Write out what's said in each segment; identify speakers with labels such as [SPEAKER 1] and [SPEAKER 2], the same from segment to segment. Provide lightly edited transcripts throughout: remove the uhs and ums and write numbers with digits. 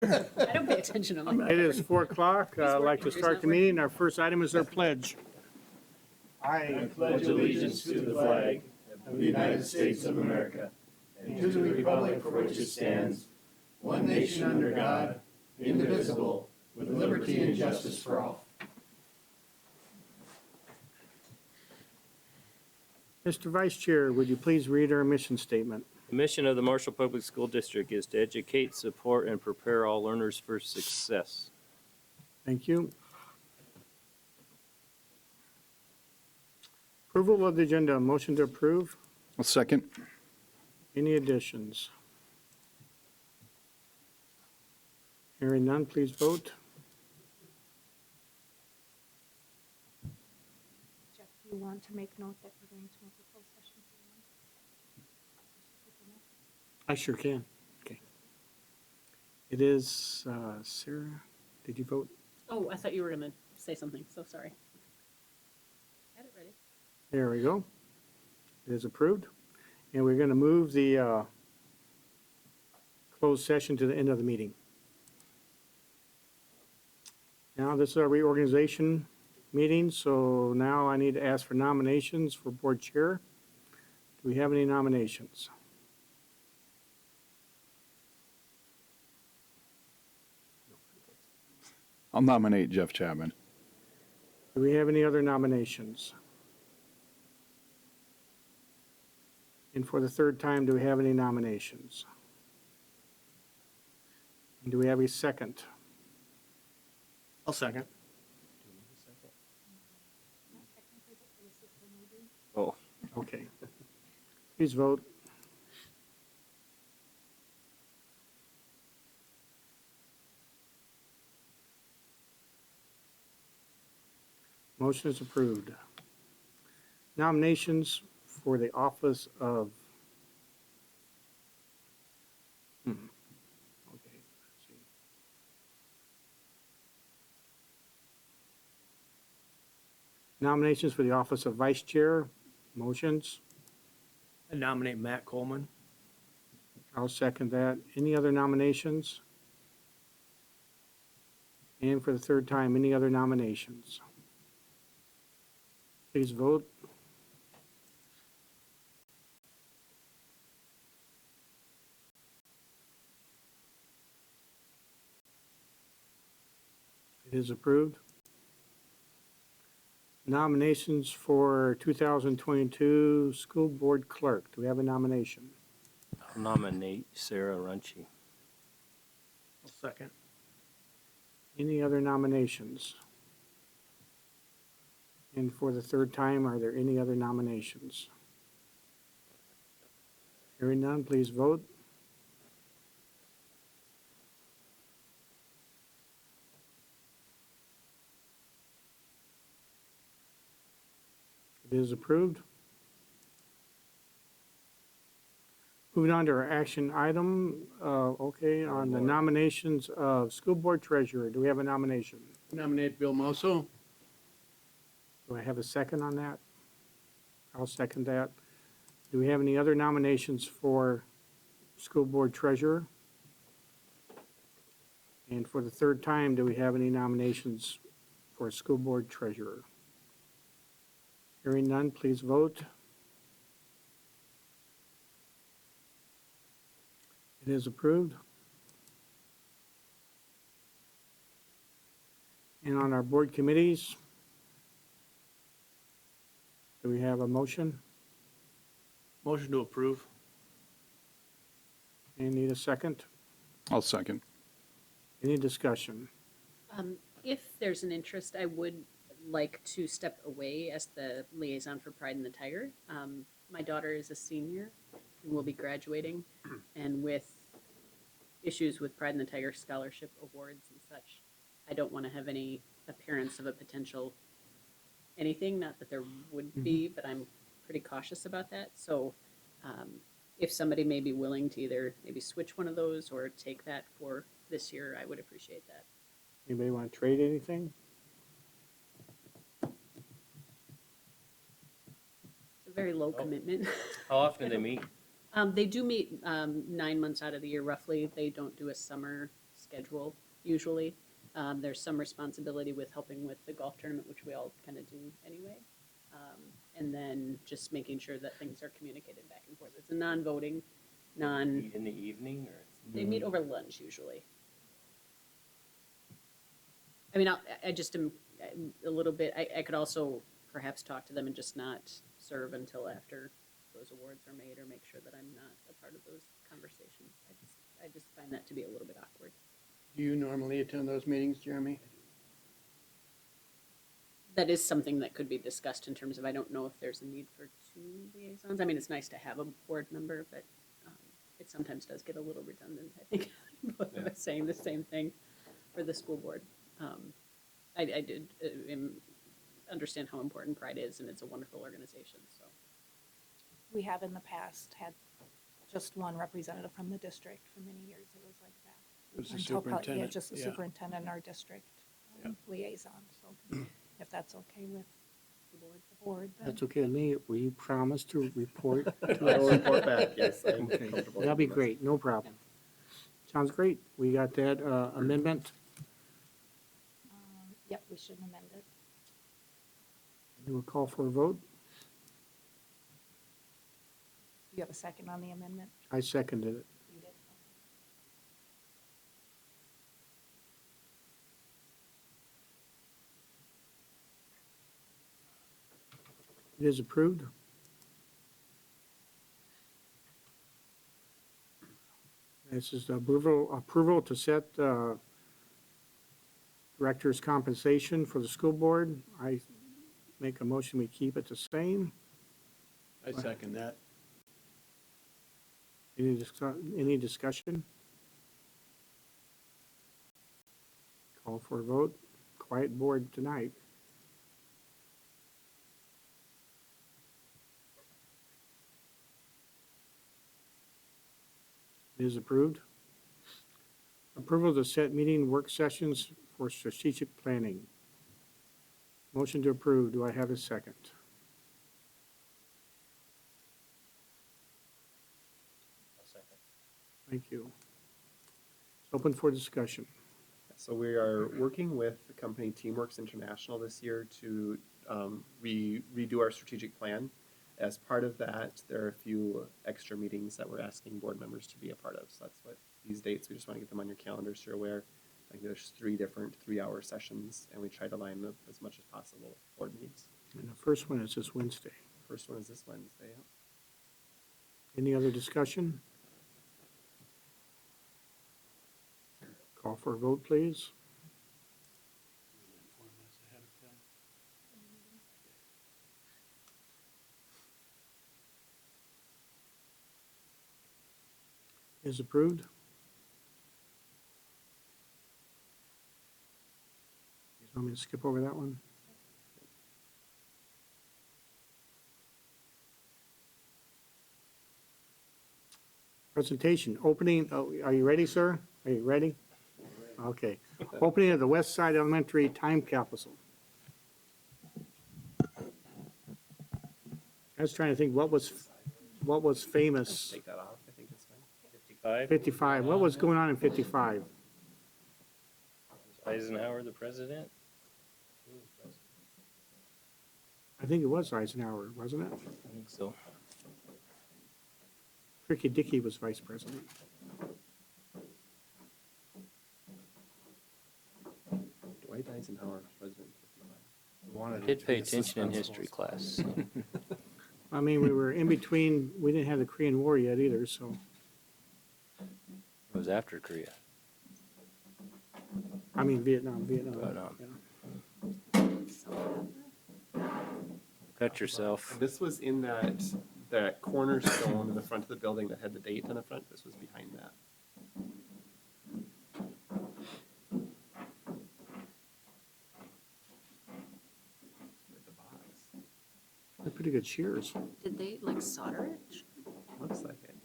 [SPEAKER 1] I don't pay attention to my.
[SPEAKER 2] It is 4 o'clock. I'd like to
[SPEAKER 1] working,
[SPEAKER 2] start
[SPEAKER 1] he's
[SPEAKER 2] the
[SPEAKER 1] not
[SPEAKER 2] meeting. Our first item is our pledge.
[SPEAKER 3] I pledge allegiance to the flag of the United States of America and to the republic for which it stands, one nation under God, indivisible, with liberty and justice for all.
[SPEAKER 2] Mr. Vice Chair, would you please read our mission statement?
[SPEAKER 4] The mission of the Marshall Public School District is to educate, support, and prepare all learners for success.
[SPEAKER 2] Thank you. Approval of the agenda. Motion to approve.
[SPEAKER 5] A second.
[SPEAKER 2] Any additions? Hearing none, please vote.
[SPEAKER 6] Jeff, do you want to make note that we're going to move the closed session to the end?
[SPEAKER 2] I sure can. Okay. It is, Sarah, did you vote?
[SPEAKER 1] Oh, I thought you were gonna say something, so sorry. Had it ready.
[SPEAKER 2] There we go. It is approved. And we're going to move the closed session to the end of the meeting. Now, this is our reorganization meeting, so now I need to ask for nominations for board chair. Do we have any nominations?
[SPEAKER 5] I'll nominate Jeff Chapman.
[SPEAKER 2] Do we have any other nominations? And for the third time, do we have any nominations? And do we have a second?
[SPEAKER 3] I'll second.
[SPEAKER 6] Not technically, but for the system we do.
[SPEAKER 4] Oh,
[SPEAKER 2] Okay. Please vote. Motion is approved. Nominations for the office of, okay, let's see. Nominations for the office of vice chair, motions.
[SPEAKER 3] I nominate Matt Coleman.
[SPEAKER 2] I'll second that. Any other nominations? And for the third time, any other nominations? Please vote. It is approved. Nominations for 2022 school board clerk. Do we have a nomination?
[SPEAKER 4] I'll nominate Sarah Runchi.
[SPEAKER 3] I'll second.
[SPEAKER 2] Any other nominations? And for the third time, are there any other nominations? Hearing none, please vote. It is approved. Moving on to our action item, okay, on the nominations of school board treasurer. Do we have a nomination?
[SPEAKER 3] Nominate Bill Moso.
[SPEAKER 2] Do I have a second on that? I'll second that. Do we have any other nominations for school board treasurer? And for the third time, do we have any nominations for school board treasurer? Hearing none, please vote. It is approved. And on our board committees, do we have a motion?
[SPEAKER 3] Motion to approve.
[SPEAKER 2] And need a second?
[SPEAKER 5] I'll second.
[SPEAKER 2] Any discussion?
[SPEAKER 1] If there's an interest, I would like to step away as the liaison for Pride in the Tiger. My daughter is a senior and will be graduating, and with issues with Pride in the Tiger scholarship awards and such, I don't want to have any appearance of a potential anything, not that there would be, but I'm pretty cautious about that. So if somebody may be willing to either maybe switch one of those or take that for this year, I would appreciate that.
[SPEAKER 2] Anybody want to trade anything?
[SPEAKER 1] It's a very low commitment.
[SPEAKER 4] How often do they meet?
[SPEAKER 1] They do meet 9 months out of the year roughly. They don't do a summer schedule usually. There's some responsibility with helping with the golf tournament, which we all kind of do anyway. And then just making sure that things are communicated back and forth. It's a non-voting,
[SPEAKER 4] Meet in the evening or?
[SPEAKER 1] they meet over lunch usually. I mean, I just am a little bit, I could also perhaps talk to them and just not serve until after those awards are made, or make sure that I'm not a part of those conversations. I just find that to be a little bit awkward.
[SPEAKER 3] Do you normally attend those meetings, Jeremy?
[SPEAKER 1] That is something that could be discussed in terms of, I don't know if there's a need for two liaisons. I mean, it's nice to have a board member, but it sometimes does get a little redundant, I think, both of us saying the same thing for the school board. I did understand how important Pride is, and it's a wonderful organization, so.
[SPEAKER 6] We have in the past had just one representative from the district. For many years, it was like that.
[SPEAKER 3] It was the
[SPEAKER 6] Until probably-
[SPEAKER 3] superintendent.
[SPEAKER 6] Yeah, just the
[SPEAKER 3] yeah.
[SPEAKER 6] superintendent in our district liaison, so if that's okay with the board, then.
[SPEAKER 2] That's okay with me. Will you promise to report?
[SPEAKER 3] I'll report back, yes. I'm
[SPEAKER 2] Okay,
[SPEAKER 3] comfortable
[SPEAKER 2] that'll be
[SPEAKER 3] with
[SPEAKER 2] great, no problem. Sounds great. We got that amendment.
[SPEAKER 6] Yep, we should amend it.
[SPEAKER 2] We will call for a vote.
[SPEAKER 6] Do you have a second on the amendment?
[SPEAKER 2] I seconded it.
[SPEAKER 6] You did.
[SPEAKER 2] It is approved. This is the approval to set director's compensation for the school board. I make a motion, we keep it the same.
[SPEAKER 3] I second that.
[SPEAKER 2] Any discussion? Call for a vote. Quiet board tonight. It is approved. Approval to set meeting work sessions for strategic planning. Motion to approve. Do I have a second? Thank you. It's open for discussion.
[SPEAKER 7] So we are working with the company Teamworks International this year to redo our strategic plan. As part of that, there are a few extra meetings that we're asking board members to be a part of. So that's what these dates, we just want to get them on your calendar so you're aware. I think there's 3 different 3-hour sessions, and we try to line up as much as possible with board meetings.
[SPEAKER 2] And the first one is this Wednesday.
[SPEAKER 7] First one is this Wednesday. Yeah.
[SPEAKER 2] Any other discussion? Call for a vote, please. Is approved. You want me to skip over that one? Presentation, opening, oh, are you ready, sir? Are you ready? Okay. Opening of the West Side Elementary Time Capsule. I was trying to think what was famous.
[SPEAKER 7] Take that off. I think it's fine.
[SPEAKER 4] 55?
[SPEAKER 2] 55, what was going on in 55?
[SPEAKER 4] Eisenhower the president?
[SPEAKER 2] I think it was Eisenhower, wasn't it?
[SPEAKER 4] I think so.
[SPEAKER 2] Tricky Dickey was vice president.
[SPEAKER 7] Dwight Eisenhower, President.
[SPEAKER 4] I did pay attention in history class. So.
[SPEAKER 2] I mean, we were in between, we didn't have the Korean War yet either, so,
[SPEAKER 4] It was after Korea.
[SPEAKER 2] I mean, Vietnam.
[SPEAKER 4] Vietnam.
[SPEAKER 2] yeah.
[SPEAKER 4] Cut yourself.
[SPEAKER 7] This was in that cornerstone in the front of the building that had the date on the front. This was behind that. With the box.
[SPEAKER 2] They're pretty good cheers.
[SPEAKER 1] Did they like solder it?
[SPEAKER 7] Looks like it.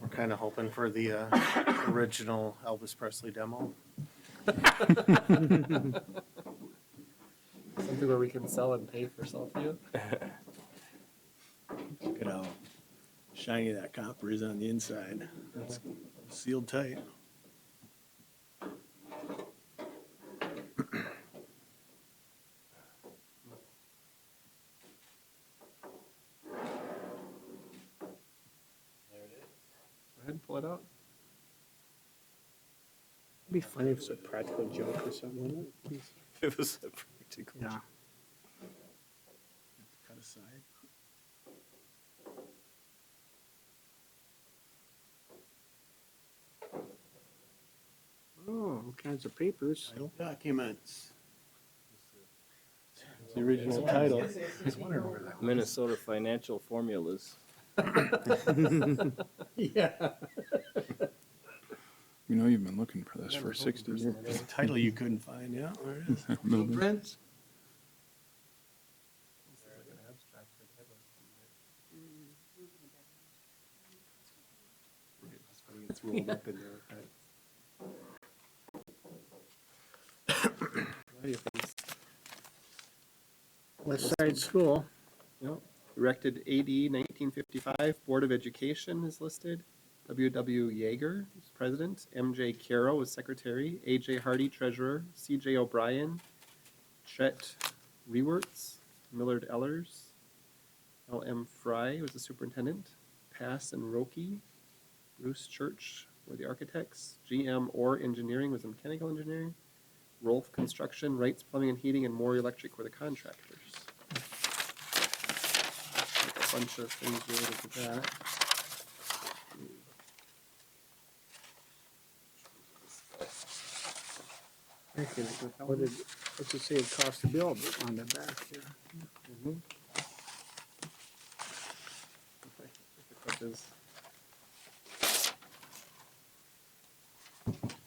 [SPEAKER 3] We're kind of hoping for the original Elvis Presley demo.
[SPEAKER 7] Something where we can sell and pay for self-view.
[SPEAKER 3] Get out. shiny that copper is on the inside. It's sealed tight.
[SPEAKER 7] Go ahead and pull it out.
[SPEAKER 2] It'd be funny if it's a practical joke or something, wouldn't it?
[SPEAKER 4] It was a practical.
[SPEAKER 2] Yeah.
[SPEAKER 3] Cut aside.
[SPEAKER 2] Oh, all kinds of papers.
[SPEAKER 3] Title documents. It's the original title.
[SPEAKER 4] Minnesota financial formulas.
[SPEAKER 3] Yeah.
[SPEAKER 5] You know, you've been looking for this for 60 years.
[SPEAKER 3] There's a title you couldn't find, yeah, there it is.
[SPEAKER 5] Moving.
[SPEAKER 3] Blueprints.
[SPEAKER 7] It's funny, it's rolled up in there. Variety of things.
[SPEAKER 2] West Side School.
[SPEAKER 7] Yep. Erected AD 1955, Board of Education is listed. W.W. Yeager is president. M.J. Caro is secretary. A.J. Hardy, treasurer. C.J. O'Brien. Chet Rewerts. Millard Ellers. L.M. Fry was the superintendent. Pass and Roki. Bruce Church were the architects. G.M. Orr Engineering was the mechanical engineering. Rolf Construction, Wrights Plumbing and Heating, and Moore Electric were the contractors. A bunch of things related to that.
[SPEAKER 2] What's it say it cost to build on the back here?
[SPEAKER 7] Mhm. Which is-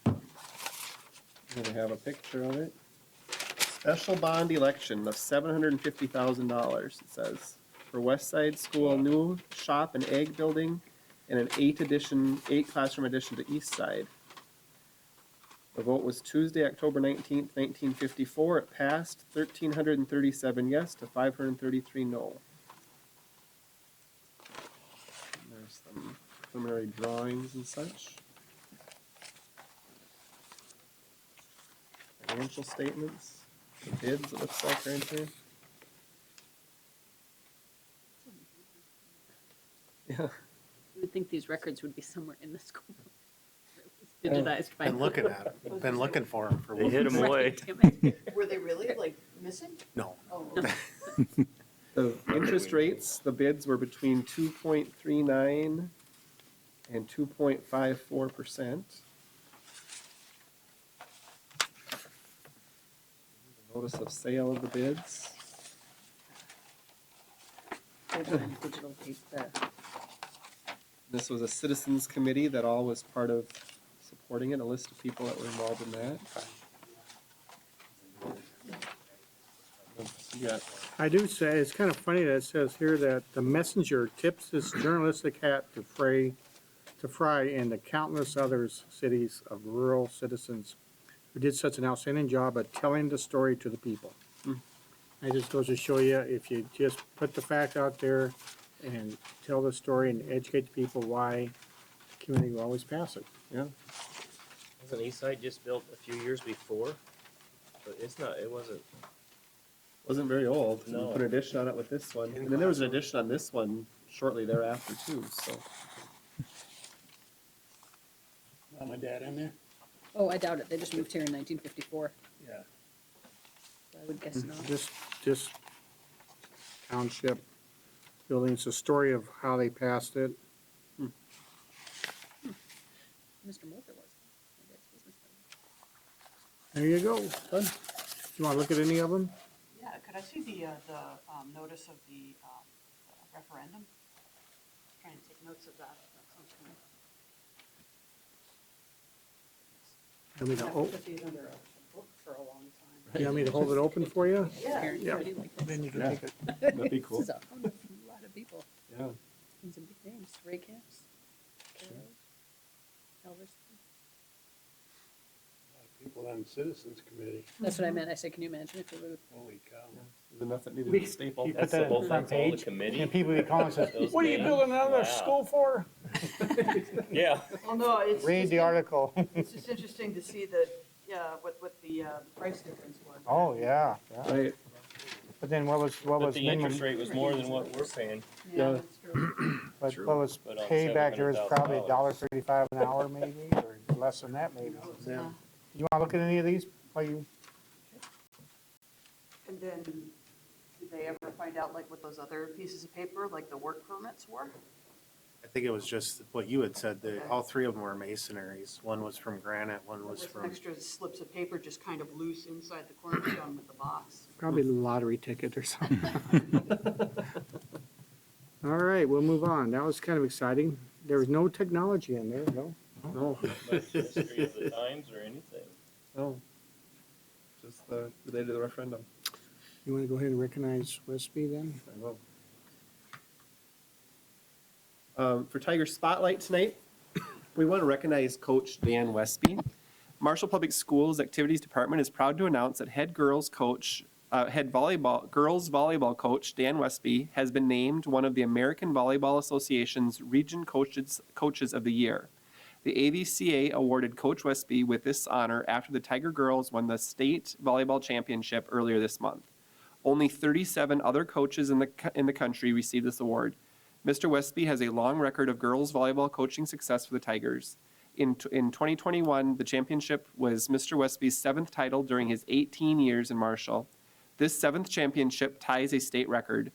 [SPEAKER 7] I'm gonna have a picture of it. Special bond election of $750,000, it says, for West Side School new shop and egg building and an eight classroom addition to East Side. The vote was Tuesday, October 19th, 1954. It passed 1,337 yes to 533 no. And there's some preliminary drawings and such. Financial statements, the bids, it looks like, are in here. Yeah,
[SPEAKER 1] You would think these records would be somewhere in the school. It was digitized by.
[SPEAKER 3] Been looking at them, been looking for them for
[SPEAKER 4] They hid 'em away.
[SPEAKER 1] Damn it.
[SPEAKER 8] Were they really, like, missing?
[SPEAKER 3] No.
[SPEAKER 8] Oh,
[SPEAKER 7] the interest rates, the bids were between 2.39 and 2.54%. Notice of sale of the bids.
[SPEAKER 1] Digital tape,
[SPEAKER 7] This was a citizens committee that all was part of supporting it, a list of people that were involved in that. You got
[SPEAKER 2] I do say, it's kind of funny that it says here that the messenger tips his journalistic hat to Fry and the countless others cities of rural citizens who did such an outstanding job at telling the story to the people. It just goes to show you, if you just put the fact out there and tell the story and educate the people why, the community will always pass it.
[SPEAKER 7] yeah.
[SPEAKER 4] Wasn't Eastside just built a few years before? But it wasn't.
[SPEAKER 7] Wasn't very old. We
[SPEAKER 4] No.
[SPEAKER 7] put an addition on it with this one. And then there was an addition on this one shortly thereafter too, so.
[SPEAKER 3] My dad in there?
[SPEAKER 1] Oh, I doubt it. They just moved here in 1954.
[SPEAKER 3] Yeah.
[SPEAKER 1] So I would guess not.
[SPEAKER 2] This township building's a story of how they passed it.
[SPEAKER 1] Mr. Moulter was. My dad's business partner.
[SPEAKER 2] There you go. Done. You wanna look at any of them?
[SPEAKER 8] yeah, could I see the notice of the referendum? Trying to take notes of that. That sounds familiar.
[SPEAKER 2] You want me to,
[SPEAKER 8] I've put these under a book for a long time.
[SPEAKER 2] you want me to hold it open for you?
[SPEAKER 8] Yeah.
[SPEAKER 1] Parent
[SPEAKER 2] Yeah.
[SPEAKER 1] committee like this.
[SPEAKER 3] Then you can
[SPEAKER 7] Yeah.
[SPEAKER 3] take it.
[SPEAKER 7] That'd be cool.
[SPEAKER 1] This is a lot of people.
[SPEAKER 7] Yeah.
[SPEAKER 1] And some big names. Ray Camps. Carol, Elvis.
[SPEAKER 3] People on the Citizens Committee.
[SPEAKER 1] That's what I meant. I said, can you imagine if it would have
[SPEAKER 3] Holy cow.
[SPEAKER 7] Is enough that needed
[SPEAKER 2] We-
[SPEAKER 7] a staple?
[SPEAKER 2] you put
[SPEAKER 4] That's
[SPEAKER 2] that
[SPEAKER 4] the
[SPEAKER 2] in
[SPEAKER 4] whole,
[SPEAKER 2] the front
[SPEAKER 4] that's all the
[SPEAKER 2] page,
[SPEAKER 4] committee?
[SPEAKER 2] and people be calling and says,
[SPEAKER 4] Those
[SPEAKER 2] what are you
[SPEAKER 4] names?
[SPEAKER 2] building another
[SPEAKER 4] Wow.
[SPEAKER 2] school for?
[SPEAKER 4] Yeah.
[SPEAKER 8] Well, no, it's.
[SPEAKER 2] Read
[SPEAKER 8] just
[SPEAKER 2] the article.
[SPEAKER 8] It's just interesting to see that, yeah, what the price difference was.
[SPEAKER 2] Oh, yeah, yeah.
[SPEAKER 7] Right.
[SPEAKER 2] But then what was
[SPEAKER 4] But the interest
[SPEAKER 2] minimum,
[SPEAKER 4] rate was more than what we're paying.
[SPEAKER 8] Yeah,
[SPEAKER 7] Yeah.
[SPEAKER 8] that's true.
[SPEAKER 2] but
[SPEAKER 4] True.
[SPEAKER 2] what was
[SPEAKER 4] But on
[SPEAKER 2] paid back there was probably
[SPEAKER 4] $700,000.
[SPEAKER 2] $1.35 an hour maybe, or less than that maybe.
[SPEAKER 7] Yeah.
[SPEAKER 2] You wanna look at any of these while you,
[SPEAKER 8] And then, did they ever find out like what those other pieces of paper, like the work permits were?
[SPEAKER 3] I think it was just what you had said, that all three of them were masonries. One was from granite, one
[SPEAKER 8] There
[SPEAKER 3] was
[SPEAKER 8] was some
[SPEAKER 3] from,
[SPEAKER 8] extra slips of paper just kind of loose inside the cornerstone with the box.
[SPEAKER 2] probably the lottery ticket or something. All right, we'll move on. That was kind of exciting. There was no technology in there, no?
[SPEAKER 7] No,
[SPEAKER 4] Much history of the times or anything.
[SPEAKER 7] no. Just the date of the referendum.
[SPEAKER 2] You wanna go ahead and recognize Westby then?
[SPEAKER 7] I will. For Tiger Spotlight tonight, we want to recognize Coach Dan Westby. Marshall Public Schools Activities Department is proud to announce that head girls volleyball coach Dan Westby has been named one of the American Volleyball Association's Region Coaches of the Year. The AVCA awarded Coach Westby with this honor after the Tiger girls won the state volleyball championship earlier this month. Only 37 other coaches in the country received this award. Mr. Westby has a long record of girls volleyball coaching success for the Tigers. In 2021, the championship was Mr. Westby's 7th title during his 18 years in Marshall. This 7th championship ties a state record.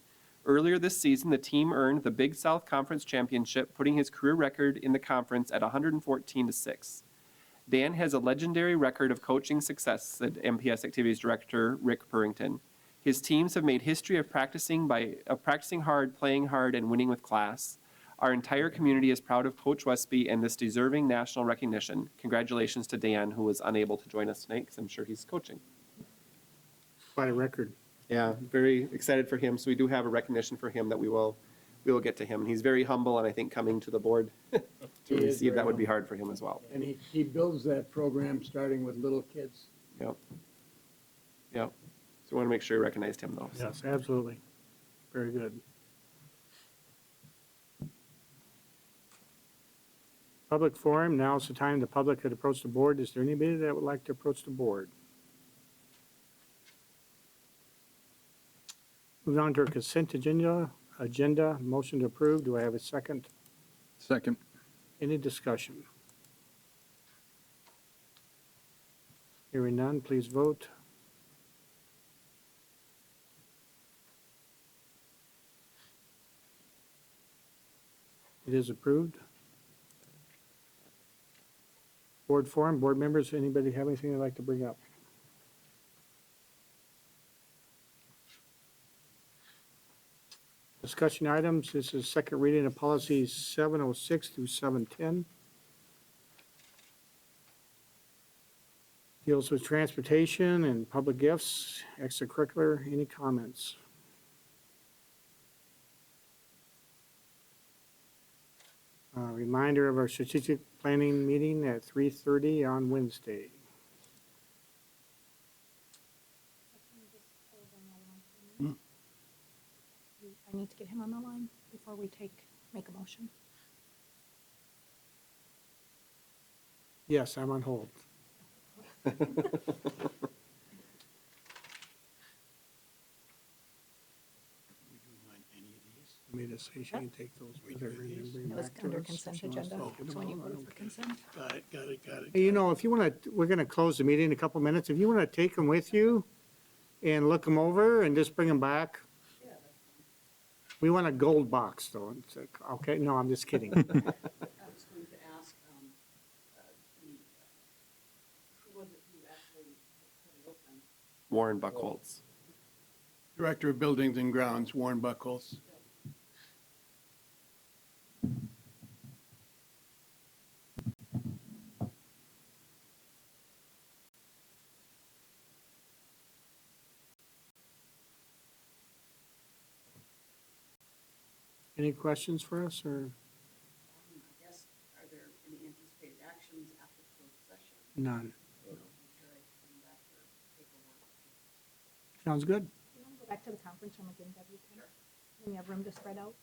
[SPEAKER 7] Earlier this season, the team earned the Big South Conference Championship, putting his career record in the conference at 114-6. Dan has a legendary record of coaching success, said MPS Activities Director Rick Purrington. His teams have made history of practicing hard, playing hard, and winning with class. Our entire community is proud of Coach Westby and this deserving national recognition. Congratulations to Dan, who was unable to join us tonight, because I'm sure he's coaching.
[SPEAKER 2] Quite a record.
[SPEAKER 7] Yeah, very excited for him. So we do have a recognition for him that we will get to him. And he's very humble, and I think coming to the board to
[SPEAKER 9] He is
[SPEAKER 7] receive that
[SPEAKER 9] very
[SPEAKER 7] would be hard for him as well.
[SPEAKER 9] And he builds that program starting with little kids.
[SPEAKER 7] Yep. Yep. So we want to make sure we recognized him, though. So.
[SPEAKER 2] Yes, absolutely. Very good. Public forum, now is the time the public could approach the board. Is there anybody that would like to approach the board? Moving on to our consent agenda, motion to approve. Do I have a second?
[SPEAKER 5] Second.
[SPEAKER 2] Any discussion? Hearing none, please vote. It is approved. Board forum, board members, anybody have anything they'd like to bring up? Discussion items, this is second reading of policies 706 through 710. Deals with transportation and public gifts, extracurricular, any comments? Reminder of our strategic planning meeting at 3:30 on Wednesday.
[SPEAKER 6] I need to get him on the line before we make a motion.
[SPEAKER 2] Yes, I'm on hold. Made us say she can take those with her and then bring
[SPEAKER 6] It was
[SPEAKER 2] back to
[SPEAKER 6] under
[SPEAKER 2] us.
[SPEAKER 6] consent
[SPEAKER 2] She wants to
[SPEAKER 6] agenda.
[SPEAKER 2] talk
[SPEAKER 6] So when you
[SPEAKER 2] about it.
[SPEAKER 6] vote for consent.
[SPEAKER 9] Got it.
[SPEAKER 2] Hey, you know, if you want to, we're going to close the meeting in a couple minutes. If you want to take them with you and look them over and just bring them back. We want a gold box though. It's like, okay, no, I'm just kidding.
[SPEAKER 8] I was going to ask, who was it who actually cut it open?
[SPEAKER 7] Warren Buckholz.
[SPEAKER 9] Director of Buildings and Grounds, Warren Buckholz.
[SPEAKER 2] Any questions for us or
[SPEAKER 8] I guess, are there any anticipated actions after closed session?
[SPEAKER 2] none?
[SPEAKER 8] Should I bring back the paperwork?
[SPEAKER 2] Sounds good.
[SPEAKER 6] Back to the conference room again, Deb, you can. And you have room to spread out.